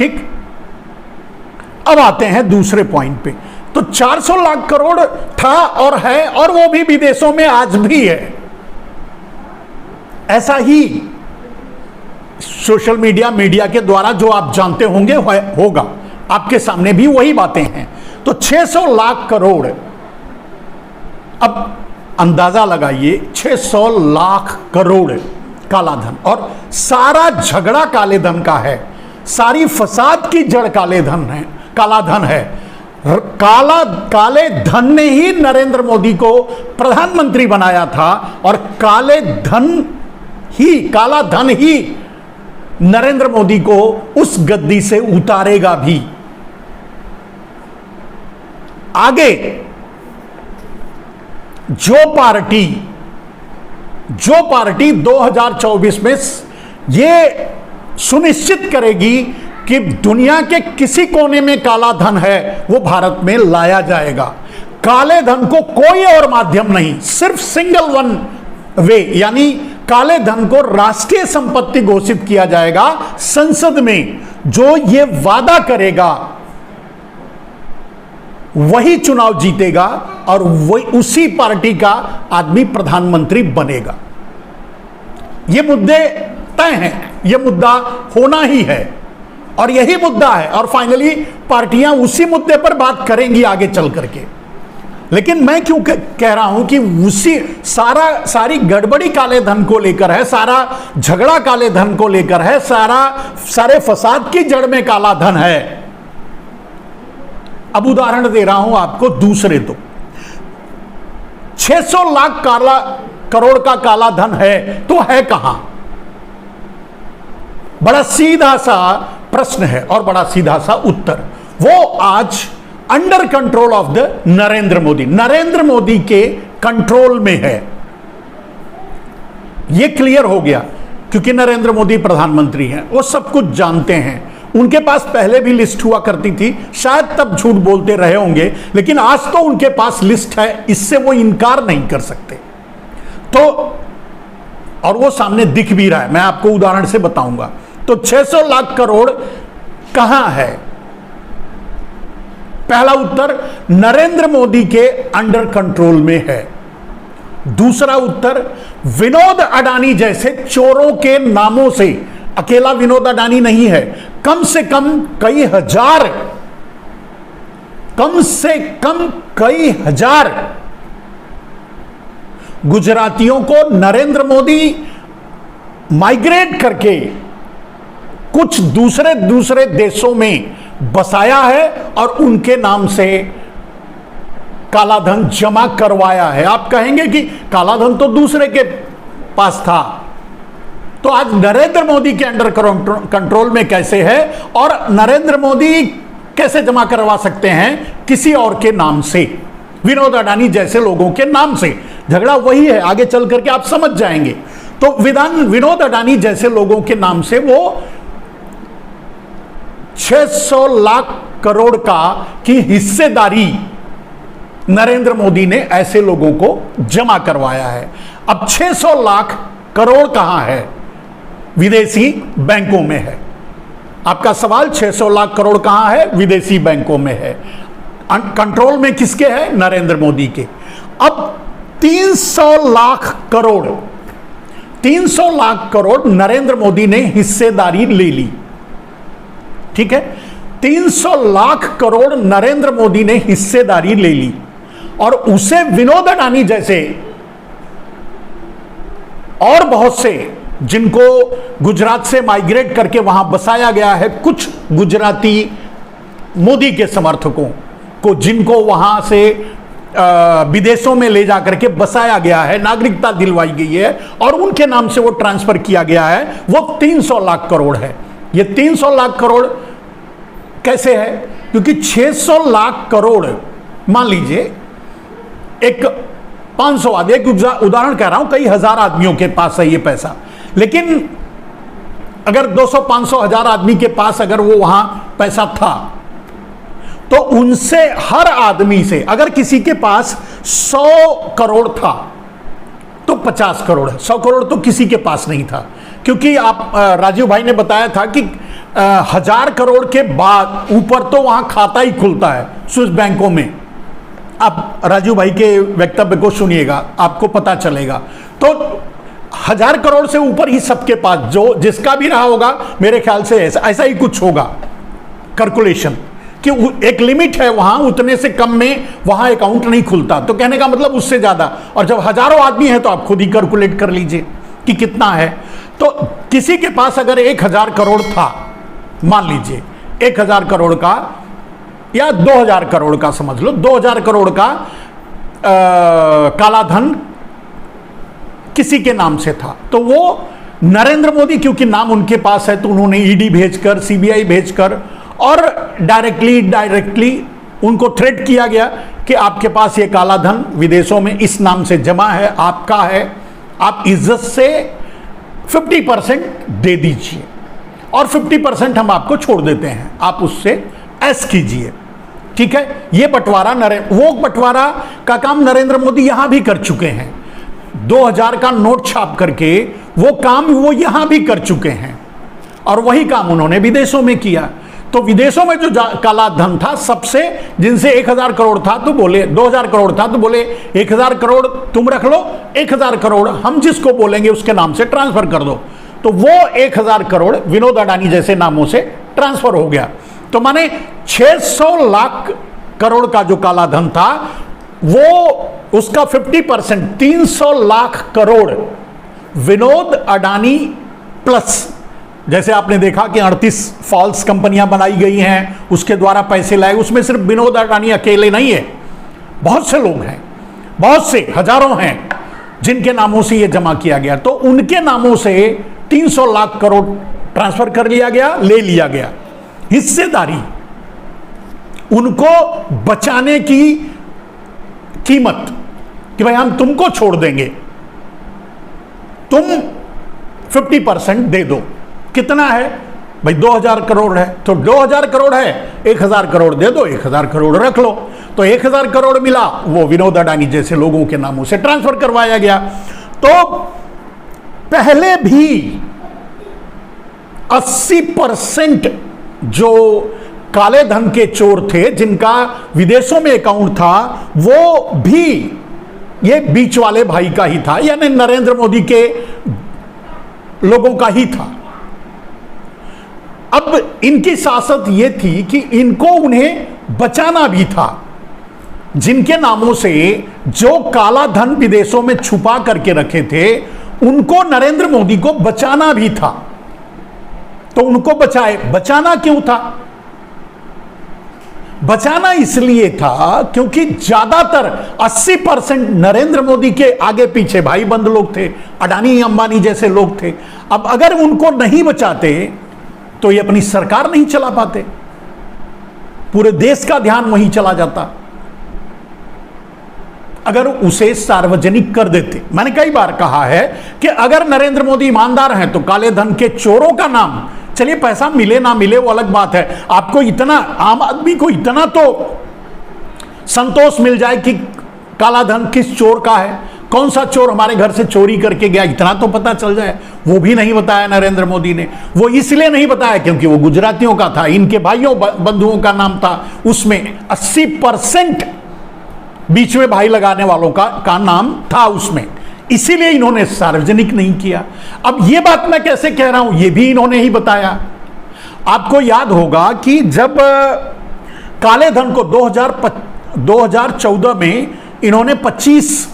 ठीक, अब आते हैं दूसरे पॉइंट पे। तो 400 लाख करोड़ था और है, और वो भी विदेशों में आज भी है। ऐसा ही सोशल मीडिया के द्वारा जो आप जानते होंगे होगा, आपके सामने भी वही बातें हैं। तो 600 लाख करोड़, अब अंदाजा लगाइए 600 लाख करोड़ काला धन, और सारा झगड़ा काले धन का है, सारी फसाद की जड़ काला धन है। काले धन ने ही नरेंद्र मोदी को प्रधानमंत्री बनाया था, और काला धन ही नरेंद्र मोदी को उस गद्दी से उतारेगा भी। आगे जो पार्टी 2024 में यह सुनिश्चित करेगी कि दुनिया के किसी कोने में काला धन है, वो भारत में लाया जाएगा। काले धन को कोई और माध्यम नहीं, सिर्फ सिंगल वन वे, यानी काले धन को राष्ट्रीय संपत्ति घोषित किया जाएगा। संसद में जो ये वादा करेगा वही चुनाव जीतेगा, और वही उसी पार्टी का आदमी प्रधानमंत्री बनेगा। ये मुद्दे तय हैं, ये मुद्दा होना ही है, और यही मुद्दा है, और फाइनली पार्टियां उसी मुद्दे पर बात करेंगी आगे चल करके। लेकिन मैं क्यों कह रहा हूं कि उसी सारी गड़बड़ी काले धन को लेकर है, सारा झगड़ा काले धन को लेकर है, सारे फसाद की जड़ में काला धन है। अब उदाहरण दे रहा हूं आपको दूसरे। तो 600 लाख करोड़ का काला धन है, तो है कहां? बड़ा सीधा सा प्रश्न है और बड़ा सीधा सा उत्तर। वो आज under control of the Narendra Modi के कंट्रोल में है। यह क्लियर हो गया, क्योंकि नरेंद्र मोदी प्रधानमंत्री हैं, वो सब कुछ जानते हैं। उनके पास पहले भी लिस्ट हुआ करती थी, शायद तब झूठ बोलते रहे होंगे, लेकिन आज तो उनके पास लिस्ट है, इससे वो इनकार नहीं कर सकते। तो और वो सामने दिख भी रहा है, मैं आपको उदाहरण से बताऊंगा। तो 600 लाख करोड़ कहां है? पहला उत्तर, नरेंद्र मोदी के अंडर कंट्रोल में है। दूसरा उत्तर, विनोद अडानी जैसे चोरों के नामों से, अकेला विनोद अडानी नहीं है, कम से कम कई हजार गुजरातियों को नरेंद्र मोदी माइग्रेट करके कुछ दूसरे देशों में बसाया है और उनके नाम से काला धन जमा करवाया है। आप कहेंगे कि काला धन तो दूसरे के पास था, तो आज नरेंद्र मोदी के अंडर कंट्रोल में कैसे है, और नरेंद्र मोदी कैसे जमा करवा सकते हैं किसी और के नाम से, विनोद अडानी जैसे लोगों के नाम से? झगड़ा वही है, आगे चल करके आप समझ जाएंगे। तो विनोद अडानी जैसे लोगों के नाम से वो 600 लाख करोड़ की हिस्सेदारी नरेंद्र मोदी ने ऐसे लोगों को जमा करवाया है। अब 600 लाख करोड़ कहां है? विदेशी बैंकों में है। आपका सवाल, 600 लाख करोड़ कहां है? विदेशी बैंकों में है। कंट्रोल में किसके है? नरेंद्र मोदी के। अब 300 लाख करोड़ नरेंद्र मोदी ने हिस्सेदारी ले ली, ठीक है? 300 लाख करोड़ नरेंद्र मोदी ने हिस्सेदारी ले ली, और उसे विनोद अडानी जैसे और बहुत से, जिनको गुजरात से माइग्रेट करके वहां बसाया गया है, कुछ गुजराती मोदी के समर्थकों को, जिनको वहां से विदेशों में ले जाकर के बसाया गया है, नागरिकता दिलवाई गई है और उनके नाम से वो ट्रांसफर किया गया है, वो 300 लाख करोड़ है। ये 300 लाख करोड़ कैसे है? क्योंकि 600 लाख करोड़, मान लीजिए एक 500 आदमी, एक उदाहरण कह रहा हूं, कई हजार आदमियों के पास है ये पैसा, लेकिन अगर 200, 500, 1000 आदमी के पास अगर वो वहां पैसा था, तो उनसे हर आदमी से, अगर किसी के पास 100 करोड़ था तो 50 करोड़ है। 100 करोड़ तो किसी के पास नहीं था, क्योंकि आप राजीव भाई ने बताया था कि 1000 करोड़ के बाद ऊपर तो वहां खाता ही खुलता है स्विस बैंकों में। आप राजू भाई के वक्तव्य को सुनिएगा, आपको पता चलेगा। तो 1000 करोड़ से ऊपर ही सबके पास, जो जिसका भी रहा होगा, मेरे ख्याल से ऐसा ही कुछ होगा कैलकुलेशन, कि एक लिमिट है वहां, उतने से कम में वहां अकाउंट नहीं खुलता। तो कहने का मतलब उससे ज्यादा, और जब हजारों आदमी है तो आप खुद ही कैलकुलेट कर लीजिए कि कितना है। तो किसी के पास अगर 1000 करोड़ था, मान लीजिए 1000 करोड़ का या 2000 करोड़ का समझ लो, 2000 करोड़ का काला धन किसी के नाम से था, तो वो नरेंद्र मोदी, क्योंकि नाम उनके पास है, तो उन्होंने ईडी भेजकर, सीबीआई भेजकर और डायरेक्टली उनको थ्रेट किया गया कि आपके पास ये काला धन विदेशों में इस नाम से जमा है, आपका है, आप इज्जत से 50% दे दीजिए और 50% हम आपको छोड़ देते हैं, आप उससे ऐश कीजिए। ठीक है, ये बंटवारा वो बंटवारा का काम नरेंद्र मोदी यहां भी कर चुके हैं। 2000 का नोट छाप करके वो काम वो यहां भी कर चुके हैं, और वही काम उन्होंने विदेशों में किया। तो विदेशों में जो काला धन था, सबसे जिनसे 1000 करोड़ था तो बोले, 2000 करोड़ था तो बोले 1000 करोड़ तुम रख लो, 1000 करोड़ हम जिसको बोलेंगे उसके नाम से ट्रांसफर कर दो। तो वो 1000 करोड़ विनोद अडानी जैसे नामों से ट्रांसफर हो गया। तो माने 600 लाख करोड़ का जो काला धन था, वो उसका 50% 300 लाख करोड़ विनोद अडानी प्लस, जैसे आपने देखा कि 38 फॉल्स कंपनियां बनाई गई हैं, उसके द्वारा पैसे लाए, उसमें सिर्फ विनोद अडानी अकेले नहीं है, बहुत से लोग हैं, बहुत से हजारों हैं जिनके नामों से यह जमा किया गया। तो उनके नामों से 300 लाख करोड़ ट्रांसफर कर लिया गया, ले लिया गया। हिस्सेदारी, उनको बचाने की कीमत कि भाई हम तुमको छोड़ देंगे, तुम 50% दे दो। कितना है भाई? 2000 करोड़ है, तो 2000 करोड़ है, 1000 करोड़ दे दो, 1000 करोड़ रख लो। तो 1000 करोड़ मिला, वो विनोद अडानी जैसे लोगों के नामों से ट्रांसफर करवाया गया। तो पहले भी 80% जो काले धन के चोर थे, जिनका विदेशों में अकाउंट था, वो भी ये बीच वाले भाई का ही था, यानी नरेंद्र मोदी के लोगों का ही था। अब इनकी सियासत ये थी कि इनको उन्हें बचाना भी था। जिनके नामों से जो काला धन विदेशों में छुपा करके रखे थे, उनको नरेंद्र मोदी को बचाना भी था। तो उनको बचाना क्यों था? बचाना इसलिए था क्योंकि ज्यादातर 80% नरेंद्र मोदी के आगे पीछे भाई बंद लोग थे, अडानी अंबानी जैसे लोग थे। अब अगर उनको नहीं बचाते तो ये अपनी सरकार नहीं चला पाते, पूरे देश का ध्यान वहीं चला जाता। अगर उसे सार्वजनिक कर देते, मैंने कई बार कहा है कि अगर नरेंद्र मोदी ईमानदार हैं तो काले धन के चोरों का नाम, चलिए पैसा मिले ना मिले वो अलग बात है, आपको इतना, आम आदमी को इतना तो संतोष मिल जाए कि काला धन किस चोर का है, कौन सा चोर हमारे घर से चोरी करके गया, इतना तो पता चल जाए। वो भी नहीं बताया नरेंद्र मोदी ने। वो इसलिए नहीं बताया क्योंकि वो गुजरातियों का था, इनके भाइयों बंधुओं का नाम था, उसमें 80% बीच में भाई लगाने वालों का नाम था उसमें, इसीलिए इन्होंने सार्वजनिक नहीं किया। अब ये बात मैं कैसे कह रहा हूं, ये भी इन्होंने ही बताया। आपको याद होगा कि जब काले धन को 2014 में इन्होंने 25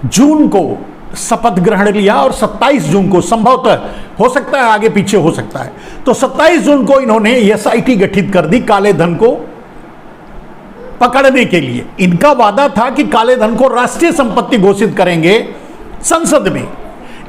जून को शपथ ग्रहण लिया और 27 जून को, संभवतः हो सकता है आगे पीछे हो सकता है, तो 27 जून को इन्होंने एसआईटी गठित कर दी काले धन को पकड़ने के लिए। इनका वादा था कि काले धन को राष्ट्रीय संपत्ति घोषित करेंगे संसद में।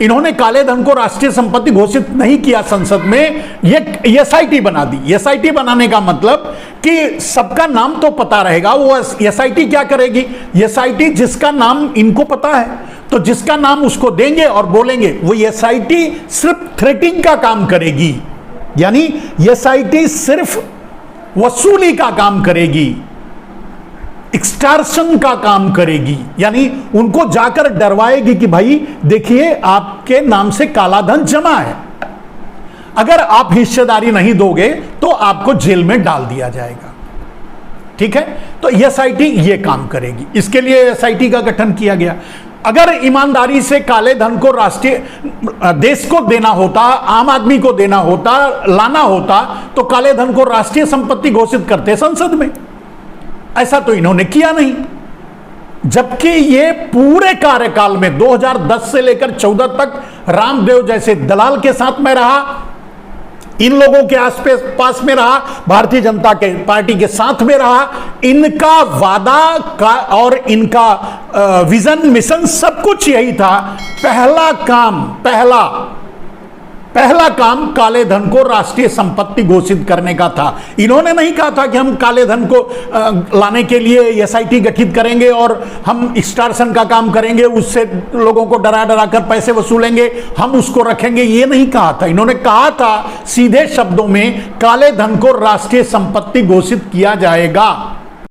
इन्होंने काले धन को राष्ट्रीय संपत्ति घोषित नहीं किया संसद में, ये एसआईटी बना दी। एसआईटी बनाने का मतलब कि सबका नाम तो पता रहेगा। वो एसआईटी क्या करेगी? एसआईटी जिसका नाम इनको पता है तो जिसका नाम उसको देंगे और बोलेंगे, वो एसआईटी सिर्फ थ्रेटिंग का काम करेगी, यानी एसआईटी सिर्फ वसूली का काम करेगी, एक्सटॉर्शन का काम करेगी, यानी उनको जाकर डरवाएगी कि भाई देखिए आपके नाम से काला धन जमा है। अगर आप हिस्सेदारी नहीं दोगे तो आपको जेल में डाल दिया जाएगा। ठीक है, तो एसआईटी ये काम करेगी, इसके लिए एसआईटी का गठन किया गया। अगर ईमानदारी से काले धन को राष्ट्रीय देश को देना होता, आम आदमी को देना होता, लाना होता, तो काले धन को राष्ट्रीय संपत्ति घोषित करते संसद में। ऐसा तो इन्होंने किया नहीं, जबकि ये पूरे कार्यकाल में 2010 से लेकर 14 तक रामदेव जैसे दलाल के साथ में रहा, इन लोगों के पास में रहा, भारतीय जनता के पार्टी के साथ में रहा। इनका वादा का और इनका विजन मिशन सब कुछ यही था। पहला काम काले धन को राष्ट्रीय संपत्ति घोषित करने का था। इन्होंने नहीं कहा था कि हम काले धन को लाने के लिए एसआईटी गठित करेंगे और हम एक्सटॉर्शन का काम करेंगे, उससे लोगों को डरा डरा कर पैसे वसूलेंगे, हम उसको रखेंगे, ये नहीं कहा था। इन्होंने कहा था सीधे शब्दों में काले धन को राष्ट्रीय संपत्ति घोषित किया जाएगा।